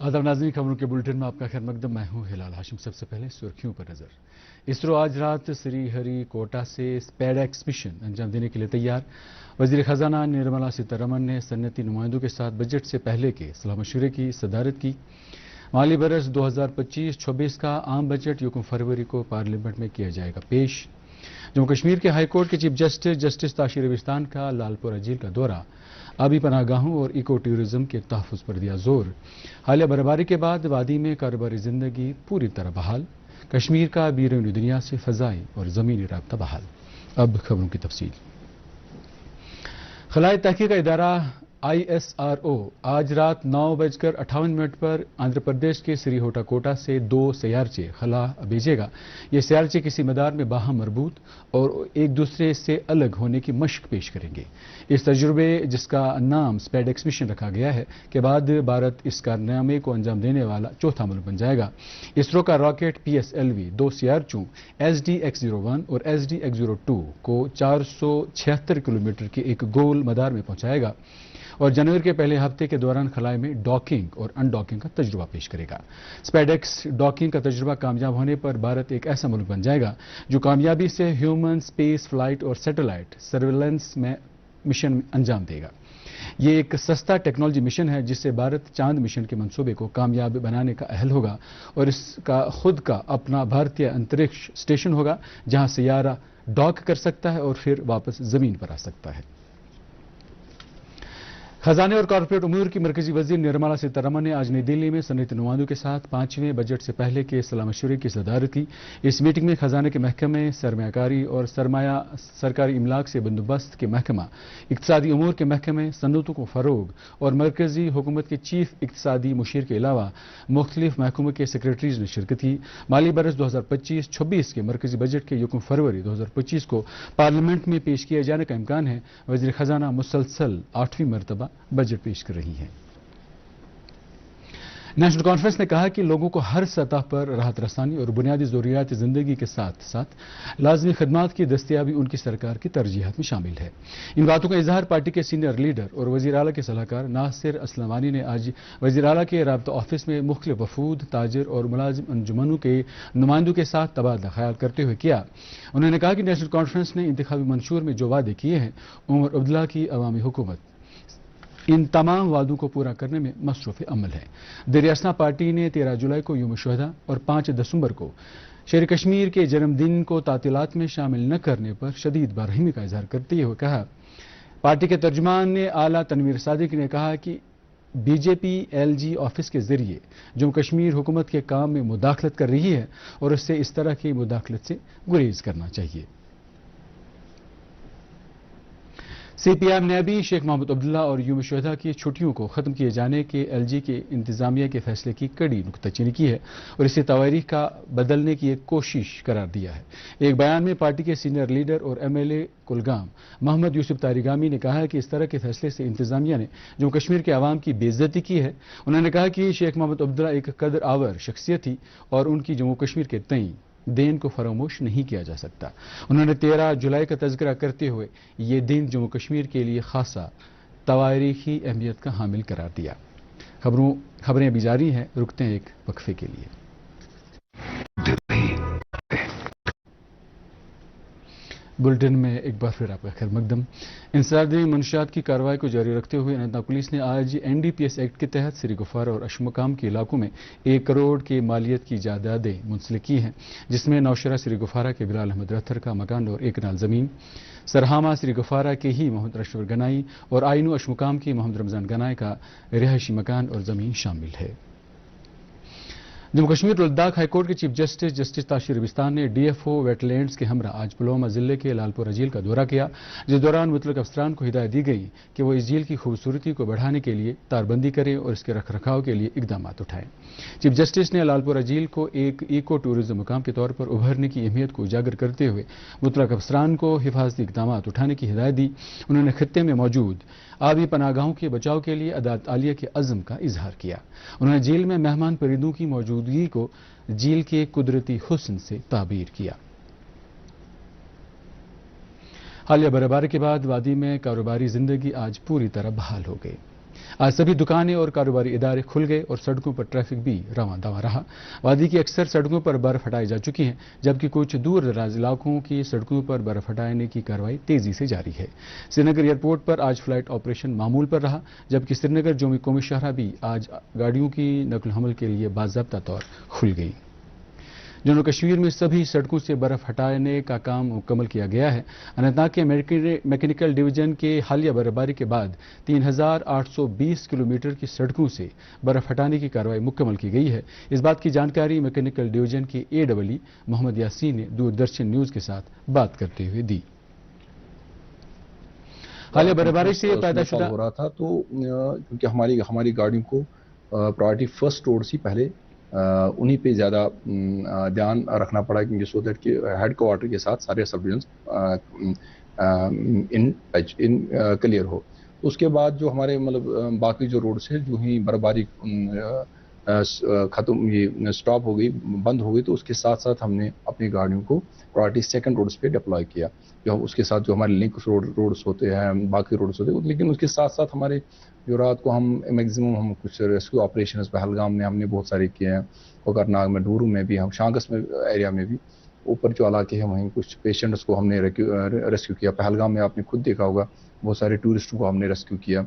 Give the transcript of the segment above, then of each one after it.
आदाब नाज़रीन, खबरों के बुलेटिन में आपका खैर मकदम। मैं हूं हिलाल हाशिम। सबसे पहले सुर्खियों पर नजर। इसरो आज रात श्रीहरिकोटा से स्पैडेक्स मिशन अंजाम देने के लिए तैयार। वजीर खजाना निर्मला सीतारमण ने सन्नती नुमाइंदों के साथ बजट से पहले के सलाह मशवरे की सदारत की। माली बरस 2025-26 का आम बजट 1 फरवरी को पार्लियामेंट में किया जाएगा पेश। जम्मू कश्मीर के हाई कोर्ट के चीफ जस्टिस ताशिर रविस्तान का लालपुरा झील का दौरा। आबी पनाहगाहों और इको टूरिज्म के तहफ़्फ़ुज़ पर दिया जोर। हालिया बर्फबारी के बाद वादी में कारोबारी जिंदगी पूरी तरह बहाल। कश्मीर का बैरून दुनिया से फ़ज़ाई और ज़मीनी राब्ता बहाल। अब खबरों की तफसील। खलाई तहकीक का इदारा ISRO आज रात 9:58 पर आंध्र प्रदेश के श्रीहरिकोटा से 2 सैयारचे खला भेजेगा। ये सैयारचे किसी मदार में बाहम मरबूत और एक दूसरे से अलग होने की मशक पेश करेंगे। इस तजुर्बे, जिसका नाम स्पैडेक्स मिशन रखा गया है, के बाद भारत इस कारनामे को अंजाम देने वाला चौथा मुल्क बन जाएगा। इसरो का रॉकेट PSLV 2 सैयारचों SDX-01 और SDX-02 को 476 किलोमीटर के एक गोल मदार में पहुंचाएगा और जनवरी के पहले हफ्ते के दौरान खलाई में डॉकिंग और अनडॉकिंग का तजुर्बा पेश करेगा। स्पैडेक्स डॉकिंग का तजुर्बा कामयाब होने पर भारत एक ऐसा मुल्क बन जाएगा जो कामयाबी से ह्यूमन स्पेस फ्लाइट और सैटेलाइट सर्वेलेंस में मिशन अंजाम देगा। ये एक सस्ता टेक्नोलॉजी मिशन है जिससे भारत चांद मिशन के मंसूबे को कामयाब बनाने का अहल होगा और इसका खुद का अपना भारतीय अंतरिक्ष स्टेशन होगा जहां सैयारा डॉक कर सकता है और फिर वापस जमीन पर आ सकता है। खजाने और कॉर्पोरेट उमूर की मरकजी वजीर निर्मला सीतारमण ने आज नई दिल्ली में सनअती नुमाइंदों के साथ 5वें बजट से पहले के सलाह मशवरे की सदारत की। इस मीटिंग में खजाने के महकमे, सरमायाकारी और सरकारी इमलाक से बंदोबस्त के महकमा, इक्तसादी उमूर के महकमे, सनअतों को फरोग और मरकजी हुकूमत के चीफ इक्तसादी मुशीर के अलावा मुख्तलिफ महकमों के सेक्रेटरीज ने शिरकत की। माली बरस 2025-26 के मरकजी बजट के 1 फरवरी 2025 को पार्लियामेंट में पेश किए जाने का इम्कान है। वजीर खजाना मुसलसल 8वीं मरतबा बजट पेश कर रही है। नेशनल कॉन्फ्रेंस ने कहा कि लोगों को हर सतह पर राहत रसानी और बुनियादी ज़रूरियात ज़िंदगी के साथ साथ लाज़मी खदमात की दस्तयाबी उनकी सरकार की तरजीहात में शामिल है। इन बातों का इजहार पार्टी के सीनियर लीडर और वज़ीर आला के सलाहकार नासिर असलमानी ने आज वज़ीर आला के राब्ता ऑफिस में मुख्तलिफ वफूद, ताजिर और मुलाजिम अंजुमनों के नुमाइंदों के साथ तबादला ख्याल करते हुए किया। उन्होंने कहा कि नेशनल कॉन्फ्रेंस ने इंतखाबी मंशूर में जो वादे किए हैं, उमर अब्दुल्ला की अवामी हुकूमत इन तमाम वादों को पूरा करने में मसरूफ़ अमल है। दरियासना पार्टी ने 13 जुलाई को यौम शुहदा और 5 दिसंबर को शेर कश्मीर के जन्मदिन को तातीलात में शामिल न करने पर शदीद बरहमी का इजहार करते हुए कहा। पार्टी के तर्जुमान ने आला तनवीर सादिक ने कहा कि BJP LG ऑफिस के जरिए जम्मू कश्मीर हुकूमत के काम में मुदाखलत कर रही है और उससे इस तरह की मुदाखलत से गुरेज करना चाहिए। CPM ने भी शेख मोहम्मद अब्दुल्ला और यौम शुहदा की छुट्टियों को खत्म किए जाने के LG के इंतजामिया के फैसले की कड़ी नुक्ताचीनी की है और इसे तारीख का बदलने की एक कोशिश करार दिया है। एक बयान में पार्टी के सीनियर लीडर और MLA कुलगाम मोहम्मद यूसुफ तारिगामी ने कहा है कि इस तरह के फैसले से इंतजामिया ने जम्मू कश्मीर के आवाम की बेइज्जती की है। उन्होंने कहा कि शेख मोहम्मद अब्दुल्ला एक कदर आवर शख्सियत थी और उनकी जम्मू कश्मीर के तई दिन को फरामोश नहीं किया जा सकता। उन्होंने 13 जुलाई का तज़किरा करते हुए ये दिन जम्मू कश्मीर के लिए खासा तारीखी अहमियत का हामिल करार दिया। खबरें अभी जारी हैं, रुकते हैं एक वक्फे के लिए। बुलेटिन में एक बार फिर आपका खैर मकदम। इंसदादी मंशियात की कार्रवाई को जारी रखते हुए अनंतनाग पुलिस ने आज NDPS एक्ट के तहत श्रीगुफारा और अशमुकाम के इलाकों में 1 करोड़ की मालियत की जायदादें मुंसलिक की हैं, जिसमें नौशरा श्रीगुफारा के बिलाल अहमद रत्थर का मकान और 1 कनाल ज़मीन, सरहामा श्रीगुफारा के ही मोहम्मद रशवर गनाई और आइनू अशमुकाम के मोहम्मद रमजान गनाई का रिहायशी मकान और ज़मीन शामिल है। जम्मू कश्मीर और लद्दाख हाईकोर्ट के चीफ जस्टिस ताशिर रविस्तान ने DFO वेटलैंड्स के हमरा आज पुलवामा जिले के लालपुरा झील का दौरा किया, जिस दौरान मुतल्लिक़ अफसरान को हिदायत दी गई कि वो इस झील की खूबसूरती को बढ़ाने के लिए तारबंदी करें और इसके रख रखाव के लिए इकदाम उठाएं। चीफ जस्टिस ने लालपुरा झील को एक इको टूरिज्म मुकाम के तौर पर उभरने की अहमियत को उजागर करते हुए मुतल्लिक़ अफसरान को हिफाजती इकदाम उठाने की हिदायत दी। उन्होंने खित्ते में मौजूद आबी पनाहगाहों के बचाव के लिए अदालत आलिया के अज़्म का इजहार किया। उन्होंने झील में मेहमान परिंदों की मौजूदगी को झील के कुदरती हुस्न से ताबीर किया। हालिया बर्फबारी के बाद वादी में कारोबारी जिंदगी आज पूरी तरह बहाल हो गई। आज सभी दुकानें और कारोबारी इदारे खुल गए और सड़कों पर ट्रैफिक भी रवां दवा रहा। वादी की अक्सर सड़कों पर बर्फ हटाई जा चुकी है, जबकि कुछ दूर दराज इलाकों की सड़कों पर बर्फ हटाने की कार्रवाई तेजी से जारी है। श्रीनगर एयरपोर्ट पर आज फ्लाइट ऑपरेशन मामूल पर रहा, जबकि श्रीनगर जोमी कौमी शाहरा भी आज गाड़ियों की नकल हमल के लिए बाज़ाब्ता तौर खुल गई। जम्मू कश्मीर में सभी सड़कों से बर्फ हटाने का काम मुकम्मल किया गया है। अनंतनाग के मैकेनिकल डिवीजन के हालिया बर्फबारी के बाद 3820 किलोमीटर की सड़कों से बर्फ हटाने की कार्रवाई मुकम्मल की गई है। इस बात की जानकारी मैकेनिकल डिवीजन के AEE मोहम्मद यासीन ने दूरदर्शन न्यूज के साथ बात करते हुए दी। हालिया बर्फबारी से पैदा शुदा हो रहा था, तो क्योंकि हमारी गाड़ियों को प्रायोरिटी फर्स्ट रोड से पहले उन्हीं पे ज़्यादा ध्यान रखना पड़ा, क्योंकि सो दैट कि हेड क्वार्टर के साथ सारे सब डिवीजन इन क्लियर हो। उसके बाद जो हमारे मतलब बाकी जो रोड्स है, जो ही बर्फबारी खत्म ये स्टॉप हो गई, बंद हो गई, तो उसके साथ साथ हमने अपनी गाड़ियों को प्रायोरिटी सेकंड रोड्स पे डिप्लॉय किया। जो उसके साथ जो हमारे लिंक रोड्स होते हैं, बाकी रोड्स होते हैं, लेकिन उसके साथ साथ हमारे जो रात को हम मैक्सिमम हम कुछ रेस्क्यू ऑपरेशंस पहलगाम में हमने बहुत सारे किए हैं, कोकरनाग में, डूरू में भी, हम शांगस में एरिया में भी, ऊपर जो इलाके हैं वहीं कुछ पेशेंट्स को हमने रेस्क्यू किया। पहलगाम में आपने खुद देखा होगा, बहुत सारे टूरिस्टों को हमने रेस्क्यू किया।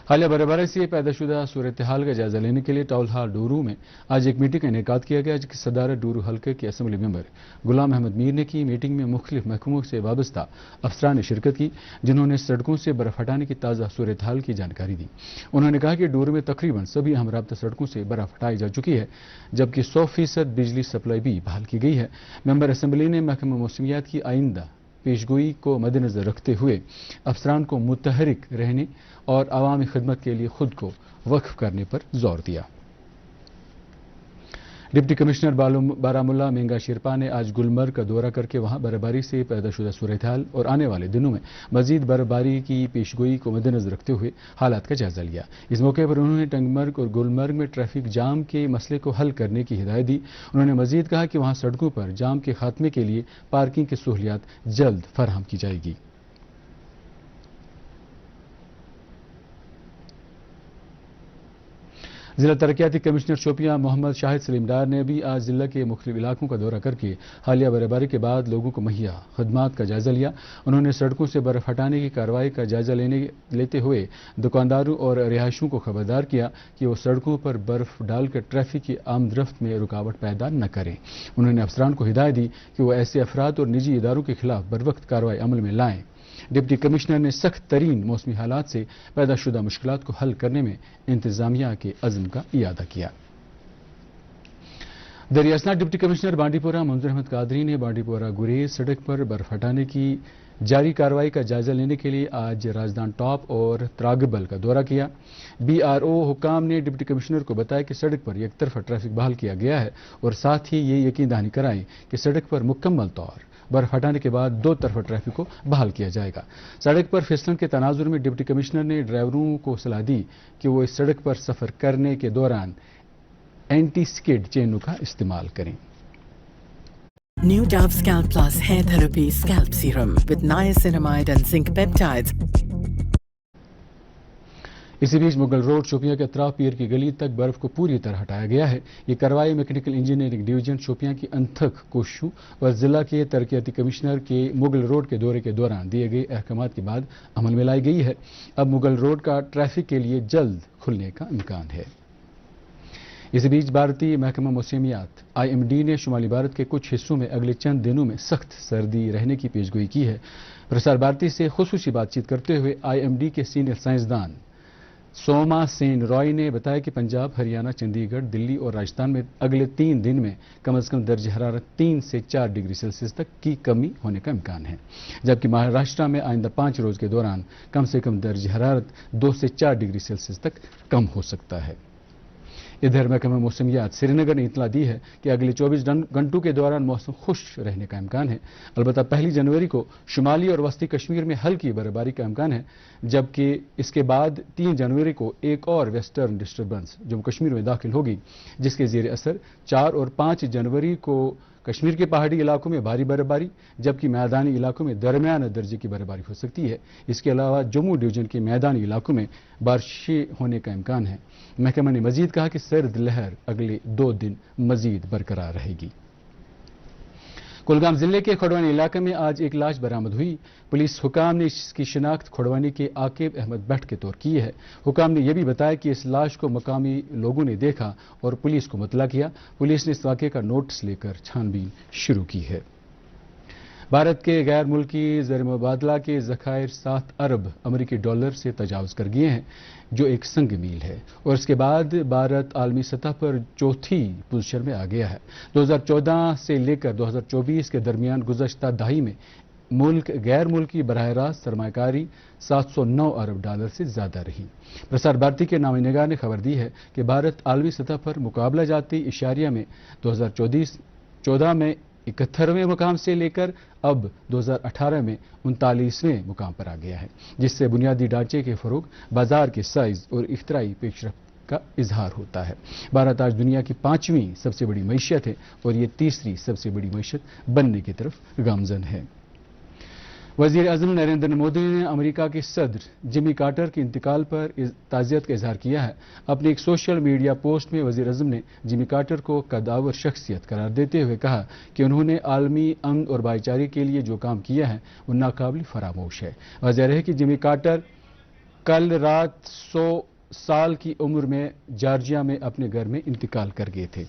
हालिया बर्फबारी से पैदाशुदा सूरत हाल का जायजा लेने के लिए टाउन हॉल डूरू में आज एक मीटिंग का इनेकाद किया गया, जिसकी सदारत डूरू हल्के के असेंबली मेंबर गुलाम अहमद मीर ने की। मीटिंग में मुख्तलिफ महकमों से वाबस्ता अफसरान ने शिरकत की, जिन्होंने सड़कों से बर्फ हटाने की ताज़ा सूरत हाल की जानकारी दी। उन्होंने कहा कि डूरू में तकरीबन सभी अहम राब्ता सड़कों से बर्फ हटाई जा चुकी है, जबकि 100% बिजली सप्लाई भी बहाल की गई है। मेंबर असेंबली ने महकमा मौसमियात की आइंदा पेशगोई को मद्देनजर रखते हुए अफसरान को मुतहरिक रहने और अवामी खिदमत के लिए खुद को वक्फ करने पर जोर दिया। डिप्टी कमिश्नर बारामुल्ला मेंगा शेरपा ने आज गुलमर्ग का दौरा करके वहां बर्फबारी से पैदाशुदा सूरत हाल और आने वाले दिनों में मजीद बर्फबारी की पेशगोई को मद्देनजर रखते हुए हालात का जायजा लिया। इस मौके पर उन्होंने टंगमर्ग और गुलमर्ग में ट्रैफिक जाम के मसले को हल करने की हिदायत दी। उन्होंने मजीद कहा कि वहां सड़कों पर जाम के खात्मे के लिए पार्किंग की सहूलियात जल्द फराहम की जाएगी। जिला तरक्याती कमिश्नर शोपियां मोहम्मद शाहिद सलीम डार ने भी आज जिला के मुख्तलिफ इलाकों का दौरा करके हालिया बर्फबारी के बाद लोगों को मुहैया खदमात का जायजा लिया। उन्होंने सड़कों से बर्फ हटाने की कार्रवाई का जायजा लेते हुए दुकानदारों और रिहायशों को खबरदार किया कि वो सड़कों पर बर्फ डालकर ट्रैफिक की आमदरफ्त में रुकावट पैदा न करें। उन्होंने अफसरान को हिदायत दी कि वो ऐसे अफराद और निजी इदारों के खिलाफ बरवक्त कार्रवाई अमल में लाएं। डिप्टी कमिश्नर ने सख्त तरीन मौसमी हालात से पैदाशुदा मुश्किलात को हल करने में इंतजामिया के अज़्म का इयादा किया। दरियासना डिप्टी कमिश्नर बांडीपोरा मंजूर अहमद कादरी ने बांडीपोरा गुरेज सड़क पर बर्फ हटाने की जारी कार्रवाई का जायजा लेने के लिए आज राजदान टॉप और त्रागबल का दौरा किया। BRO हुकाम ने डिप्टी कमिश्नर को बताया कि सड़क पर एक तरफा ट्रैफिक बहाल किया गया है और साथ ही ये यकीन दहानी कराई कि सड़क पर मुकम्मल तौर बर्फ हटाने के बाद दो तरफा ट्रैफिक को बहाल किया जाएगा। सड़क पर फिसलन के तनाजुर में डिप्टी कमिश्नर ने ड्राइवरों को सलाह दी कि वो इस सड़क पर सफर करने के दौरान एंटी स्किड चेनों का इस्तेमाल करें। New Dove Scalp Plus Hair Therapy Scalp Serum with niacinamide and zinc peptides. इसी बीच मुगल रोड शोपियां के अतराफ पीर की गली तक बर्फ को पूरी तरह हटाया गया है। ये कार्रवाई मैकेनिकल इंजीनियरिंग डिवीजन शोपियां की अनथक कोशिशों और जिला के तरक्याती कमिश्नर के मुगल रोड के दौरे के दौरान दिए गए अहकामात के बाद अमल में लाई गई है। अब मुगल रोड का ट्रैफिक के लिए जल्द खुलने का इम्कान है। इसी बीच भारतीय महकमा मौसमियात IMD ने शुमाली भारत के कुछ हिस्सों में अगले चंद दिनों में सख्त सर्दी रहने की पेशगोई की है। प्रसार भारती से खुसूसी बातचीत करते हुए IMD के सीनियर साइंसदान सोमा सेन रॉय ने बताया कि पंजाब, हरियाणा, चंडीगढ़, दिल्ली और राजस्थान में अगले 3 दिन में कम से कम दर्ज हरारत 3 से 4 डिग्री सेल्सियस तक की कमी होने का इम्कान है, जबकि महाराष्ट्र में आइंदा 5 रोज के दौरान कम से कम दर्ज हरारत 2 से 4 डिग्री सेल्सियस तक कम हो सकता है। इधर महकमा मौसमियात श्रीनगर ने इतला दी है कि अगले 24 घंटों के दौरान मौसम खुश्क रहने का इम्कान है। अलबत्ता 1 जनवरी को शुमाली और वस्ती कश्मीर में हल्की बर्फबारी का इम्कान है, जबकि इसके बाद 3 जनवरी को एक और वेस्टर्न डिस्टर्बेंस जम्मू कश्मीर में दाखिल होगी, जिसके ज़ेर असर 4 और 5 जनवरी को کشمیر کے پہاڑی علاقوں میں بھاری برفباری جبکہ میدانی علاقوں میں درمیانے درجے کی برفباری ہو سکتی ہے۔ اس کے علاوہ جموں ڈویژن کے میدانی علاقوں میں بارشیں ہونے کا امکان ہے۔ محکمہ نے مزید کہا کہ سرد لہر اگلے 2 دن مزید برقرار رہے گی۔ کلگام ضلع کے کھڑوانی علاقے میں آج ایک لاش برآمد ہوئی۔ پولیس حکام نے اس کی شناخت کھڑوانی کے عاقب احمد بٹ کے طور کی ہے۔ حکام نے یہ بھی بتایا کہ اس لاش کو مقامی لوگوں نے دیکھا اور پولیس کو مطلع کیا۔ پولیس نے اس واقعے کا نوٹس لے کر چھان بین شروع کی ہے۔ بھارت کے غیر ملکی زر مبادلہ کے ذخائر 7 ارب امریکی ڈالر سے تجاوز کر گئے ہیں، جو ایک سنگ میل ہے، اور اس کے بعد بھارت عالمی سطح پر چوتھی پوزیشن میں آ گیا ہے۔ 2014 سے لے کر 2024 کے درمیان گزشتہ دہائی میں ملک غیر ملکی براہ راست سرمایہ کاری 709 ارب ڈالر سے زیادہ رہی۔ پرسار بھارتی کے نامہ نگار نے خبر دی ہے کہ بھارت عالمی سطح پر مقابلہ جاتی اشاریہ میں 2014 میں 71ویں مقام سے لے کر اب 2018 میں 39ویں مقام پر آ گیا ہے، جس سے بنیادی ڈھانچے کے فروغ، بازار کے سائز اور اختراعی پیش رفت کا اظہار ہوتا ہے۔ بھارت آج دنیا کی 5ویں سب سے بڑی معیشت ہے اور یہ 3ری سب سے بڑی معیشت بننے کی طرف گامزن ہے۔ وزیر اعظم نریندر مودی نے امریکہ کے صدر جمی کارٹر کے انتقال پر تعزیت کا اظہار کیا ہے۔ اپنی ایک سوشل میڈیا پوسٹ میں وزیر اعظم نے جمی کارٹر کو قداور شخصیت قرار دیتے ہوئے کہا کہ انہوں نے عالمی امن اور بھائی چارے کے لیے جو کام کیا ہے وہ ناقابل فراموش ہے۔ واضح ہے کہ جمی کارٹر کل رات 100 سال کی عمر میں جارجیا میں اپنے گھر میں انتقال کر گئے تھے۔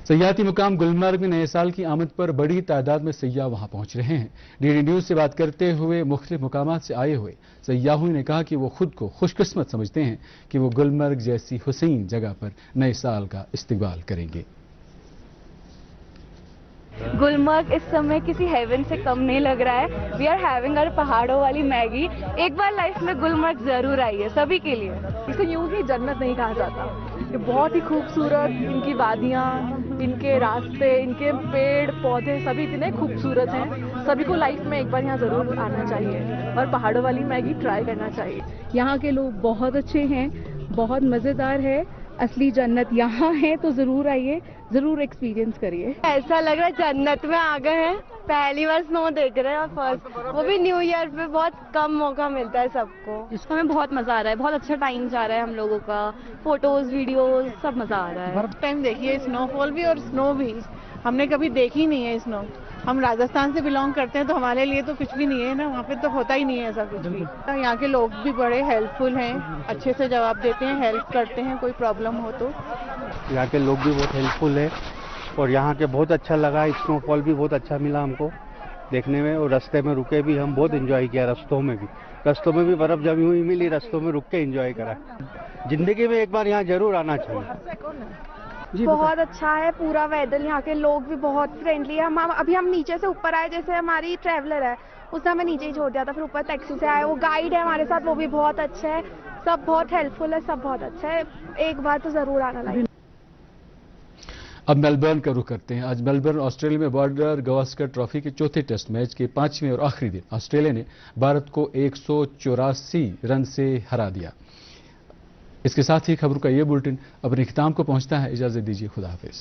سیاحتی مقام گلمرگ میں نئے سال کی آمد پر بڑی تعداد میں سیاح وہاں پہنچ رہے ہیں۔ ڈی ڈی نیوز سے بات کرتے ہوئے مختلف مقامات سے آئے ہوئے سیاحوں نے کہا کہ وہ خود کو خوش قسمت سمجھتے ہیں کہ وہ گلمرگ جیسی حسین جگہ پر نئے سال کا استقبال کریں گے۔ گلمرگ اس سمے کسی ہیون سے کم نہیں لگ رہا ہے۔ وی آر ہیونگ اور پہاڑوں والی میگی۔ ایک بار لائف میں گلمرگ ضرور آئیے سبھی کے لیے۔ اسے یوں ہی جنت نہیں کہا جاتا، یہ بہت ہی خوبصورت، ان کی وادیاں، ان کے راستے، ان کے پیڑ پودے سبھی اتنے خوبصورت ہیں۔ سبھی کو لائف میں ایک بار یہاں ضرور آنا چاہیے اور پہاڑوں والی میگی ٹرائی کرنا چاہیے۔ یہاں کے لوگ بہت اچھے ہیں، بہت مزیدار ہے، اصلی جنت یہاں ہے تو ضرور آئیے، ضرور ایکسپیرینس کریے۔ ایسا لگ رہا ہے جنت میں آ گئے ہیں۔ پہلی بار سنو دیکھ رہے ہیں اور فرسٹ وہ بھی نیو ایئر پہ بہت کم موقع ملتا ہے سب کو۔ اس کو ہمیں بہت مزہ آ رہا ہے، بہت اچھا ٹائم جا رہا ہے ہم لوگوں کا، فوٹوز ویڈیوز سب مزہ آ رہا ہے۔ ٹائم دیکھیے اسنو فال بھی اور اسنو بھی ہم نے کبھی دیکھی نہیں ہے اسنو۔ ہم راجستھان سے بلانگ کرتے ہیں تو ہمارے لیے تو کچھ بھی نہیں ہے نا، وہاں پہ تو ہوتا ہی نہیں ہے ایسا کچھ بھی۔ یہاں کے لوگ بھی بڑے ہیلپ فل ہیں، اچھے سے جواب دیتے ہیں، ہیلپ کرتے ہیں کوئی پرابلم ہو تو۔ یہاں کے لوگ بھی بہت ہیلپ فل ہے اور یہاں کے بہت اچھا لگا، اسنو فال بھی بہت اچھا ملا ہم کو دیکھنے میں، اور رستے میں رکے بھی ہم بہت انجوائے کیا، رستوں میں بھی برف جمی ہوئی ملی، رستوں میں رک کے انجوائے کرا۔ زندگی میں ایک بار یہاں ضرور آنا چاہیے۔ بہت اچھا ہے پورا ویدر، یہاں کے لوگ بھی بہت فرینڈلی ہے۔ ابھی ہم نیچے سے اوپر آئے، جیسے ہماری ٹریولر ہے اس نے ہمیں نیچے ہی چھوڑ دیا تھا، پھر اوپر ٹیکسی سے آئے، وہ گائیڈ ہے ہمارے ساتھ وہ بھی بہت اچھا ہے، سب بہت ہیلپ فل ہے، سب بہت اچھا ہے، ایک بار تو ضرور آنا لگے۔ اب میلبرن کا رخ کرتے ہیں۔ آج میلبرن آسٹریلیا میں بارڈر گواسکر ٹرافی کے چوتھے ٹیسٹ میچ کے 5ویں اور آخری دن آسٹریلیا نے بھارت کو 184 رن سے ہرا دیا۔ اس کے ساتھ ہی خبروں کا یہ بلٹن اپنے اختتام کو پہنچتا ہے۔ اجازت دیجیے، خدا حافظ۔